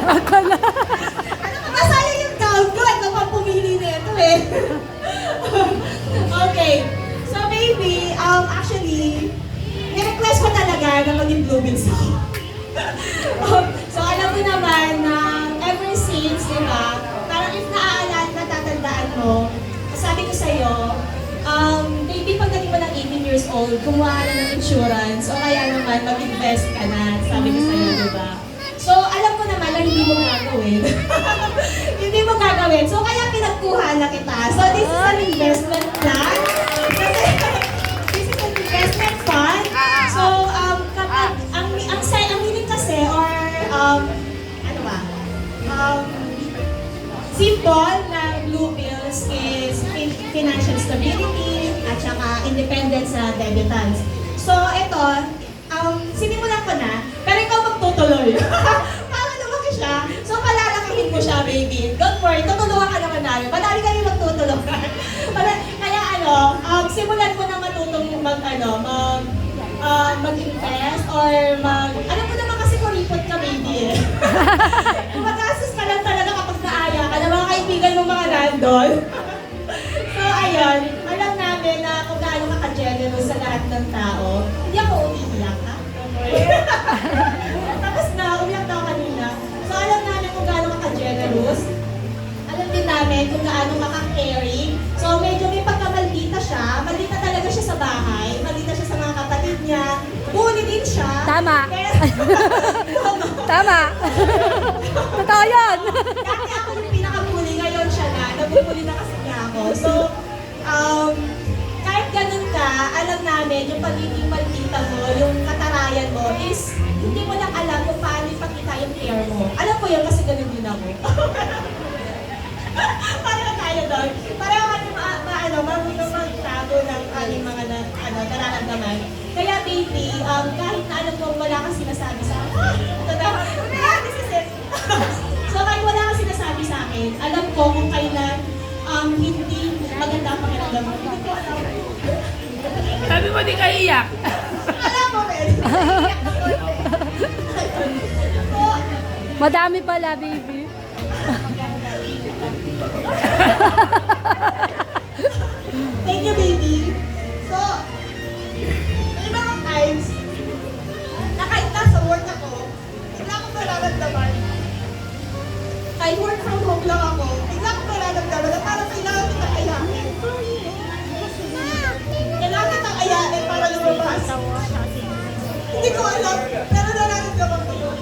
Ano ka ba sayang yung gown ko? Ito pa pumili na ito eh. Okay. So baby, actually, ni-request ko talaga na maging bloomings ako. So alam mo naman na ever since, di ba, parang if naaalala, natatandaan mo, sabi ko sa'yo, baby, pag naging mo ng 18 years old, kumuha ka na ng insurance, o kaya naman mag-invest ka na, sabi ko sa'yo, di ba? So, alam ko naman na hindi mo gagawin. Hindi mo gagawin. So, kaya pinagkuha na kita. So, this is an investment plan. Kasi, this is an investment fund. So, kapag, ang meaning kasi, or, ano ba? Simple na blue pills is financial stability at saka independence sa debitants. So, ito, sinimulan ko na, pero ikaw magtutuloy. Para lumaki siya. So, palalakihin mo siya, baby. Don't worry, tutulungan ka naman namin. Madami kayo magtutulungan. Kaya simulan mo na matutong mag-invest or alam mo naman kasi kuripot ka, baby eh. Magastos ka lang talaga kapag naaya ka ng mga kaibigan mo mga nandol. So, ayun, alam namin na kung gaano ka ka-generous sa lahat ng tao. Hindi ako umiiyak, ha? Tapos na, umiyak na ako kanina. So, alam namin kung gaano ka ka-generous. Alam din namin kung gaano ka ka-caring. So, medyo may pagkamaldita siya. Maldita talaga siya sa bahay. Maldita siya sa mga kapatid niya. Bully din siya. Tama. Tama. Totoo yun. Dati ako yung pinaka-bully. Ngayon siya na. Nabubuli na kasi niya ako. So, kahit ganun ka, alam namin yung pagiging maldita mo, yung katarayan mo is hindi mo lang alam kung paano ipakita yung care mo. Alam ko yun kasi ganun din ako. Pareho tayo doon. Pareho kami marunong magtago ng aming mga nararamdaman. Kaya baby, kahit na alam mo wala kang sinasabi sa akin, this is it. So kahit wala kang sinasabi sa akin, alam ko kung kailan hindi maganda ang pakiramdam mo. Hindi ko alam. Sabi mo di ka iyak. Alam mo, Ben. Iyak na konti. So, Madami pala, baby. thank you, baby. So, may mga times, na kahit nasa work ako, bigla akong nararamdaman. Kahit work from home lang ako, bigla akong nararamdaman na parang kailangan kitang ayahin. Kailangan kitang ayahin para lumabas. Hindi ko alam, pero nararamdaman ko yun.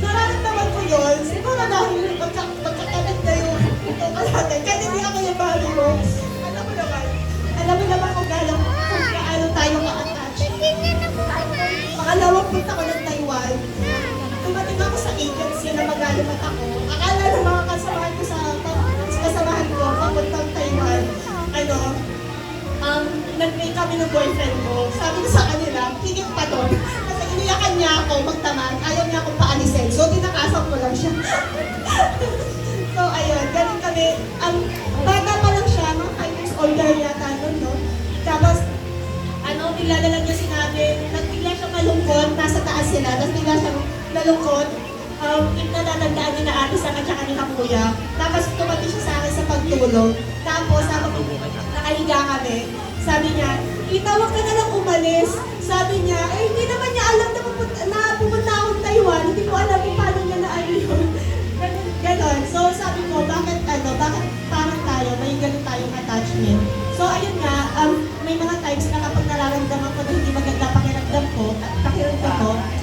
Nararamdaman ko yun, siguro dahil magkakabit na yung ito kalate. Kahit hindi ako yung bali mo. Alam mo naman kung gaano tayo ka-attach. Pangalawang punta ko ng Taiwan. Tumating ako sa agency na magalimat ako. Akala ng mga kasamahan ko papuntang Taiwan. Nag-make kami ng boyfriend ko. Sabi ko sa kanila, higit pa doon. Kasi iniyakan niya ako magtamad. Ayaw niya akong paalisin. So, tinakasan ko lang siya. So, ayun. Ganun kami. Bata pa lang siya. Mga 5 years old girl yata nun, no? Tapos, bigla na lang niya sinabi, bigla siya malungkot. Nasa taas sila. Tapos bigla siya malungkot. Natatandaan ni na ate sa kanya ni kuya. Tapos, tumati siya sa akin sa pagtulog. Tapos, nakahiga kami. Sabi niya, itawag ka na lang umalis. Sabi niya, hindi naman niya alam na pupunta akong Taiwan. Hindi ko alam kung paano niya na yun. Ganon. So sabi ko, bakit parang tayo, may ganun tayong attachment. So ayun nga, may mga times na kapag nararamdaman ko na hindi maganda pakiramdam ko,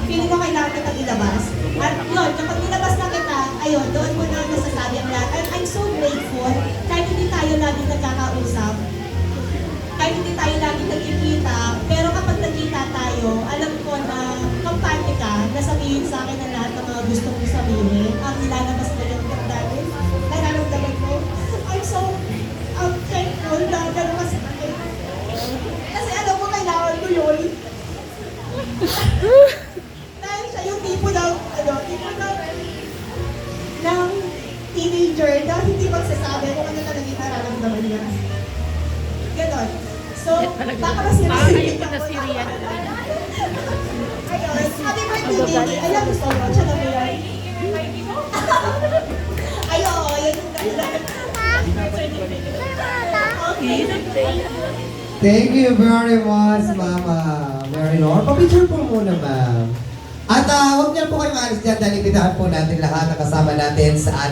feeling ko kailangan kitang ilabas. At yun, kapag nilabas na kita, ayun, doon mo na nasasabi ang lahat. And I'm so grateful, kahit hindi tayo laging nagkakausap, kahit hindi tayo laging nagkikita, pero kapag nagkita tayo, alam ko na kampante ka, na sabihin sa akin ang lahat ng mga gusto kong sabihin, ang nilalabas mo yung damdamin, nararamdaman ko. I'm so thankful na gano'n kasi akin. Kasi alam mo, kailangan ko yun. Dahil siya yung tipo ng teenager na hindi magsasabi kung ano talaga yung nararamdaman niya. Ganon. So, baka masiriyan Ayaw ko na Syrian. Ayun, happy birthday, Didi. Alam mo, gusto mo, siya na ba yan? Ay, oo, yun yung ganda. Thank you very much, Mama. Very long. Pa-picture po muna, ma'am. At huwag niyo po kayo maalis dyan dahil ibitahan po natin lahat na kasama natin sa